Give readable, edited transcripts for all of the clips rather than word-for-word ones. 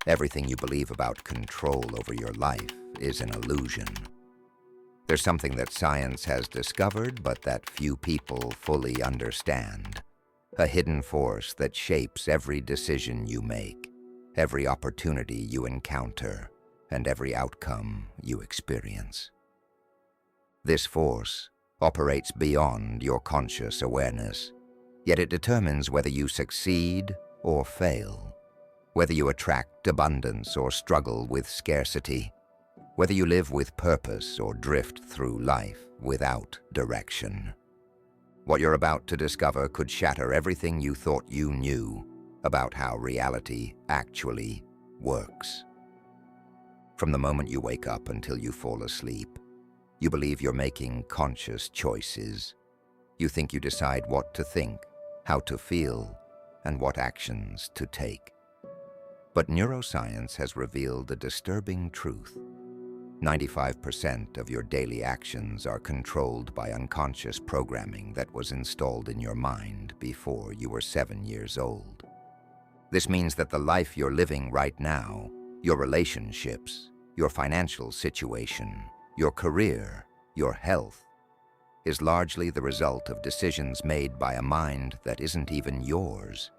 Everything you believe about control over your life is an illusion. There's something that science has discovered, but that few people fully understand. A hidden force that shapes every decision you make, every opportunity you encounter, and every outcome you experience. This force operates beyond your conscious awareness, yet it determines whether you succeed or fail, whether you attract abundance or struggle with scarcity, whether you live with purpose or drift through life without direction. What you're about to discover could shatter everything you thought you knew about how reality actually works. From the moment you wake up until you fall asleep, you believe you're making conscious choices. You think you decide what to think, how to feel, and what actions to take. But neuroscience has revealed a disturbing truth. 95% of your daily actions are controlled by unconscious programming that was installed in your mind before you were 7 years old. This means that the life you're living right now, your relationships, your financial situation, your career, your health, is largely the result of decisions made by a mind that isn't even yours.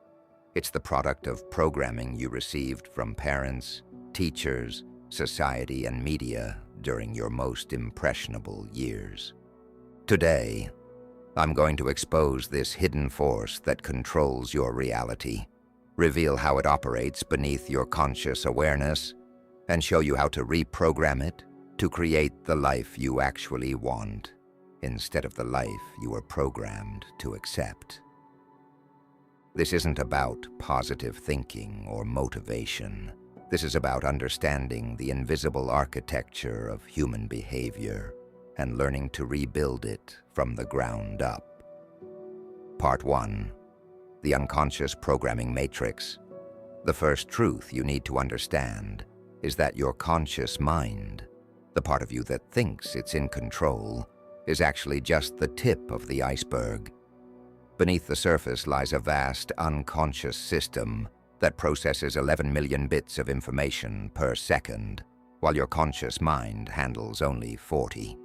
It's the product of programming you received from parents, teachers, society, and media during your most impressionable years. Today, I'm going to expose this hidden force that controls your reality, reveal how it operates beneath your conscious awareness, and show you how to reprogram it to create the life you actually want, instead of the life you were programmed to accept. This isn't about positive thinking or motivation. This is about understanding the invisible architecture of human behavior and learning to rebuild it from the ground up. Part 1. The Unconscious Programming Matrix. The first truth you need to understand is that your conscious mind, the part of you that thinks it's in control, is actually just the tip of the iceberg. Beneath the surface lies a vast unconscious system that processes 11 million bits of information per second, while your conscious mind handles only 40.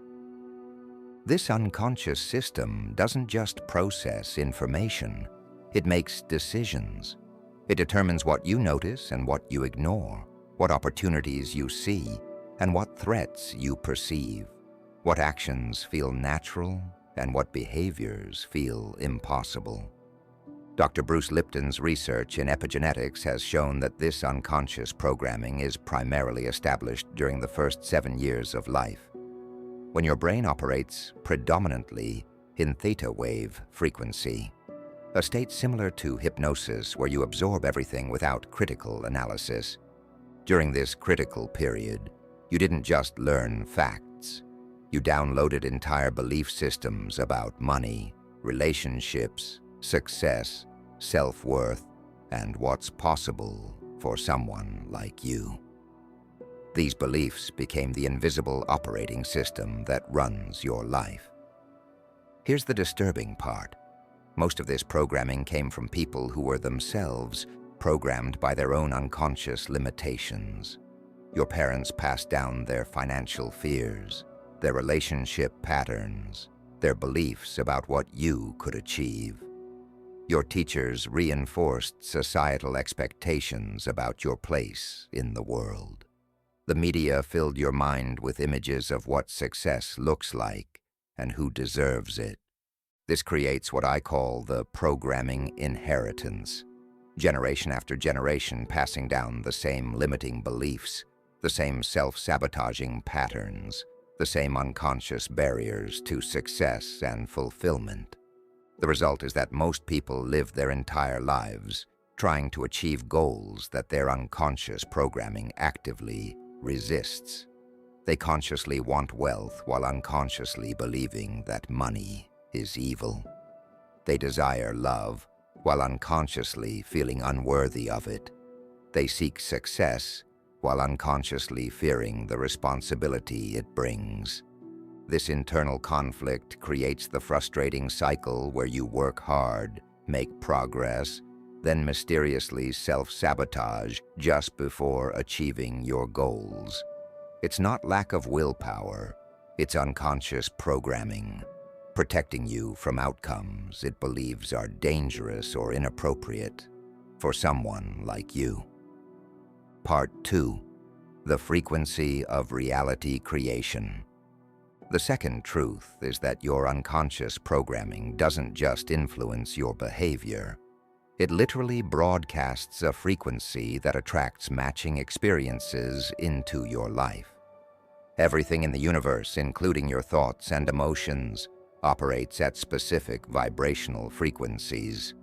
This unconscious system doesn't just process information, it makes decisions. It determines what you notice and what you ignore, what opportunities you see, and what threats you perceive, what actions feel natural and what behaviors feel impossible. Dr. Bruce Lipton's research in epigenetics has shown that this unconscious programming is primarily established during the first 7 years of life, when your brain operates predominantly in theta wave frequency, a state similar to hypnosis where you absorb everything without critical analysis. During this critical period, you didn't just learn facts. You downloaded entire belief systems about money, relationships, success, self-worth, and what's possible for someone like you. These beliefs became the invisible operating system that runs your life. Here's the disturbing part. Most of this programming came from people who were themselves programmed by their own unconscious limitations. Your parents passed down their financial fears, their relationship patterns, their beliefs about what you could achieve. Your teachers reinforced societal expectations about your place in the world. The media filled your mind with images of what success looks like and who deserves it. This creates what I call the programming inheritance. Generation after generation passing down the same limiting beliefs, the same self-sabotaging patterns, the same unconscious barriers to success and fulfillment. The result is that most people live their entire lives trying to achieve goals that their unconscious programming actively resists. They consciously want wealth while unconsciously believing that money is evil. They desire love while unconsciously feeling unworthy of it. They seek success while unconsciously fearing the responsibility it brings. This internal conflict creates the frustrating cycle where you work hard, make progress, then mysteriously self-sabotage just before achieving your goals. It's not lack of willpower, it's unconscious programming, protecting you from outcomes it believes are dangerous or inappropriate for someone like you. Part 2. The frequency of reality creation. The second truth is that your unconscious programming doesn't just influence your behavior. It literally broadcasts a frequency that attracts matching experiences into your life. Everything in the universe, including your thoughts and emotions, operates at specific vibrational frequencies.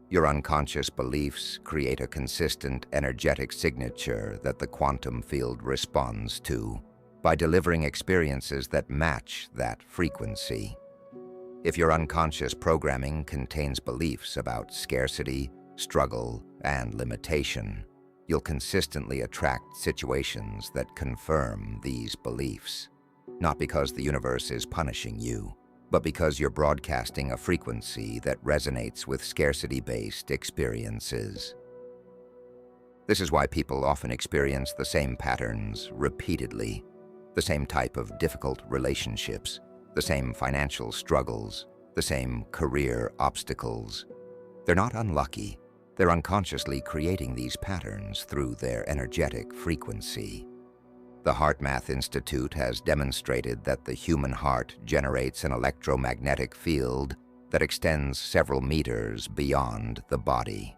Your unconscious beliefs create a consistent energetic signature that the quantum field responds to by delivering experiences that match that frequency. If your unconscious programming contains beliefs about scarcity, struggle, and limitation, you'll consistently attract situations that confirm these beliefs, not because the universe is punishing you, but because you're broadcasting a frequency that resonates with scarcity-based experiences. This is why people often experience the same patterns repeatedly, the same type of difficult relationships, the same financial struggles, the same career obstacles. They're not unlucky. They're unconsciously creating these patterns through their energetic frequency. The HeartMath Institute has demonstrated that the human heart generates an electromagnetic field that extends several meters beyond the body.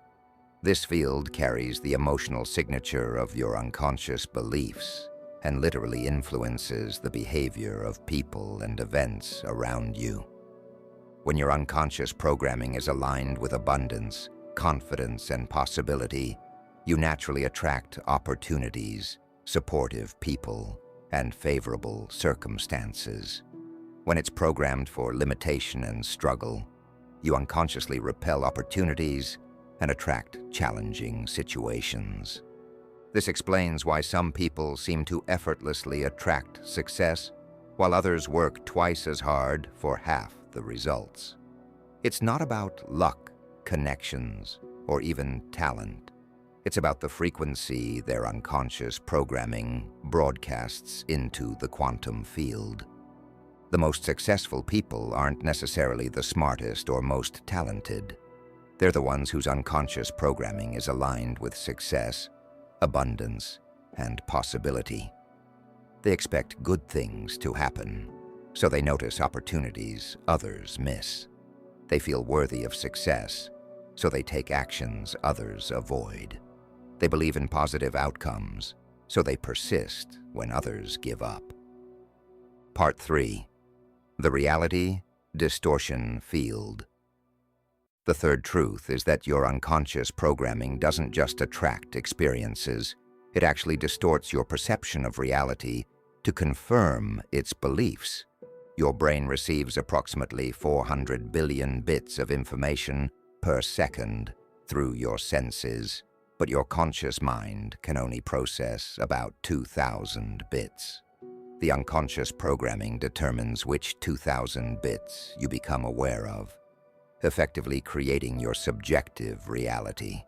This field carries the emotional signature of your unconscious beliefs and literally influences the behavior of people and events around you. When your unconscious programming is aligned with abundance, confidence, and possibility, you naturally attract opportunities, supportive people, and favorable circumstances. When it's programmed for limitation and struggle, you unconsciously repel opportunities and attract challenging situations. This explains why some people seem to effortlessly attract success, while others work twice as hard for half the results. It's not about luck, connections, or even talent. It's about the frequency their unconscious programming broadcasts into the quantum field. The most successful people aren't necessarily the smartest or most talented. They're the ones whose unconscious programming is aligned with success, abundance, and possibility. They expect good things to happen, so they notice opportunities others miss. They feel worthy of success, so they take actions others avoid. They believe in positive outcomes, so they persist when others give up. Part 3. The reality distortion field. The third truth is that your unconscious programming doesn't just attract experiences, it actually distorts your perception of reality to confirm its beliefs. Your brain receives approximately 400 billion bits of information per second through your senses, but your conscious mind can only process about 2,000 bits. The unconscious programming determines which 2,000 bits you become aware of, effectively creating your subjective reality.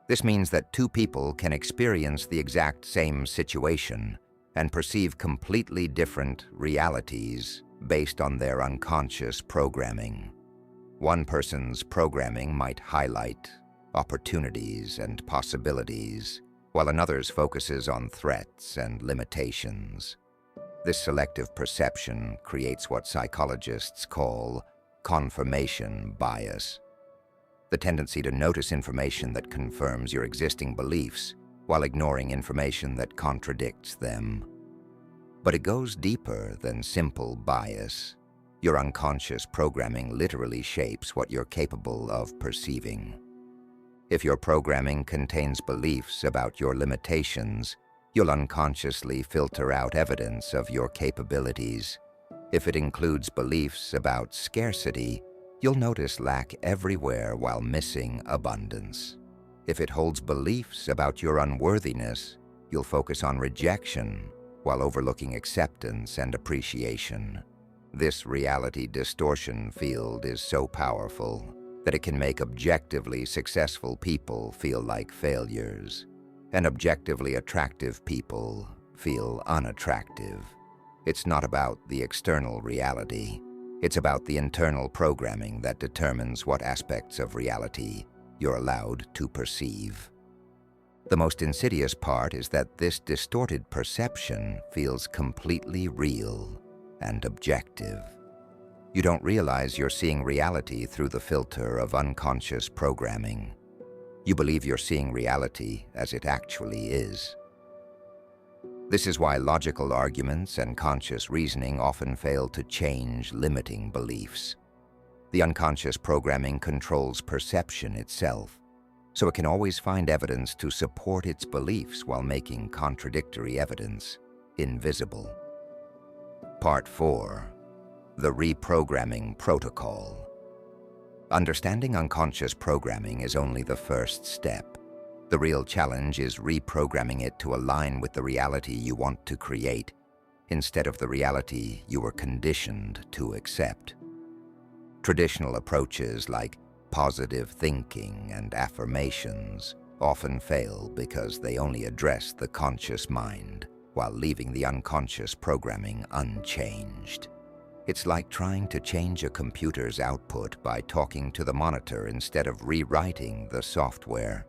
This means that two people can experience the exact same situation and perceive completely different realities based on their unconscious programming. One person's programming might highlight opportunities and possibilities, while another's focuses on threats and limitations. This selective perception creates what psychologists call confirmation bias, the tendency to notice information that confirms your existing beliefs while ignoring information that contradicts them. But it goes deeper than simple bias. Your unconscious programming literally shapes what you're capable of perceiving. If your programming contains beliefs about your limitations, you'll unconsciously filter out evidence of your capabilities. If it includes beliefs about scarcity, you'll notice lack everywhere while missing abundance. If it holds beliefs about your unworthiness, you'll focus on rejection while overlooking acceptance and appreciation. This reality distortion field is so powerful that it can make objectively successful people feel like failures, and objectively attractive people feel unattractive. It's not about the external reality. It's about the internal programming that determines what aspects of reality you're allowed to perceive. The most insidious part is that this distorted perception feels completely real and objective. You don't realize you're seeing reality through the filter of unconscious programming. You believe you're seeing reality as it actually is. This is why logical arguments and conscious reasoning often fail to change limiting beliefs. The unconscious programming controls perception itself, so it can always find evidence to support its beliefs while making contradictory evidence invisible. Part 4. The Reprogramming Protocol. Understanding unconscious programming is only the first step. The real challenge is reprogramming it to align with the reality you want to create, instead of the reality you were conditioned to accept. Traditional approaches like positive thinking and affirmations often fail because they only address the conscious mind while leaving the unconscious programming unchanged. It's like trying to change a computer's output by talking to the monitor instead of rewriting the software.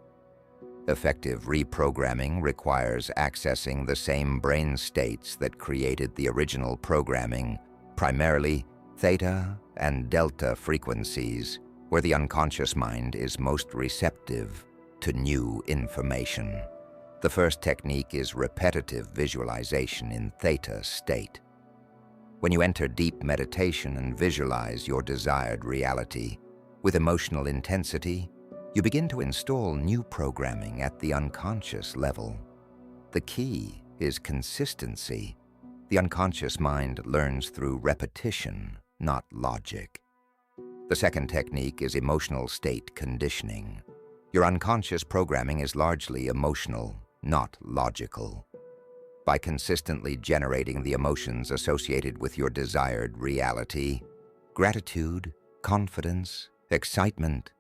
Effective reprogramming requires accessing the same brain states that created the original programming, primarily theta and delta frequencies, where the unconscious mind is most receptive to new information. The first technique is repetitive visualization in theta state. When you enter deep meditation and visualize your desired reality with emotional intensity, you begin to install new programming at the unconscious level. The key is consistency. The unconscious mind learns through repetition, not logic. The second technique is emotional state conditioning. Your unconscious programming is largely emotional, not logical. By consistently generating the emotions associated with your desired reality, gratitude, confidence, excitement,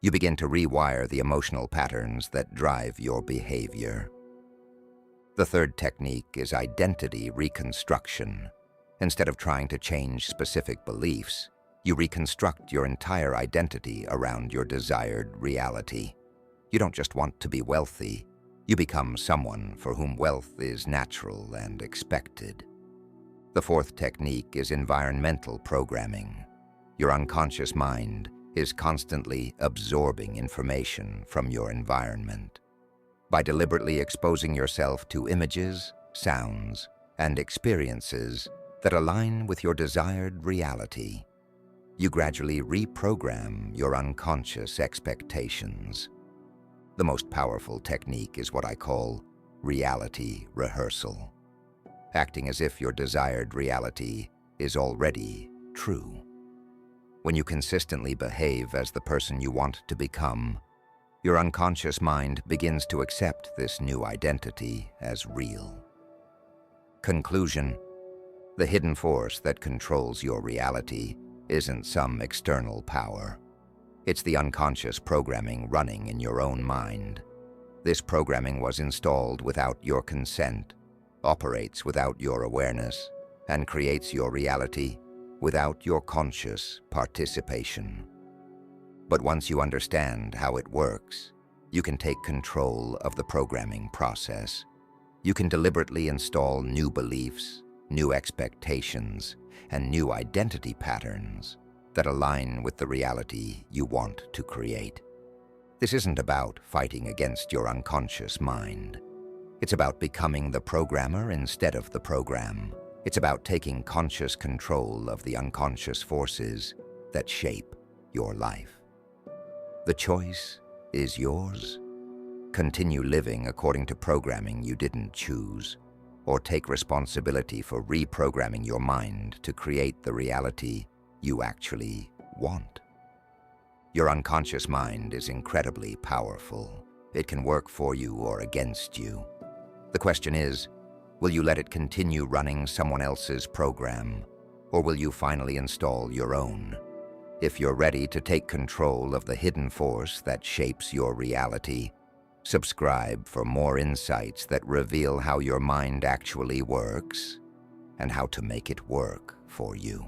you begin to rewire the emotional patterns that drive your behavior. The third technique is identity reconstruction. Instead of trying to change specific beliefs, you reconstruct your entire identity around your desired reality. You don't just want to be wealthy, you become someone for whom wealth is natural and expected. The fourth technique is environmental programming. Your unconscious mind is constantly absorbing information from your environment. By deliberately exposing yourself to images, sounds, and experiences that align with your desired reality, you gradually reprogram your unconscious expectations. The most powerful technique is what I call reality rehearsal, acting as if your desired reality is already true. When you consistently behave as the person you want to become, your unconscious mind begins to accept this new identity as real. Conclusion: the hidden force that controls your reality isn't some external power. It's the unconscious programming running in your own mind. This programming was installed without your consent, operates without your awareness, and creates your reality without your conscious participation. But once you understand how it works, you can take control of the programming process. You can deliberately install new beliefs, new expectations, and new identity patterns that align with the reality you want to create. This isn't about fighting against your unconscious mind. It's about becoming the programmer instead of the program. It's about taking conscious control of the unconscious forces that shape your life. The choice is yours. Continue living according to programming you didn't choose, or take responsibility for reprogramming your mind to create the reality you actually want. Your unconscious mind is incredibly powerful. It can work for you or against you. The question is, will you let it continue running someone else's program, or will you finally install your own? If you're ready to take control of the hidden force that shapes your reality, subscribe for more insights that reveal how your mind actually works and how to make it work for you.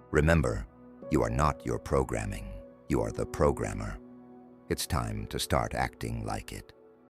Remember, you are not your programming. You are the programmer. It's time to start acting like it.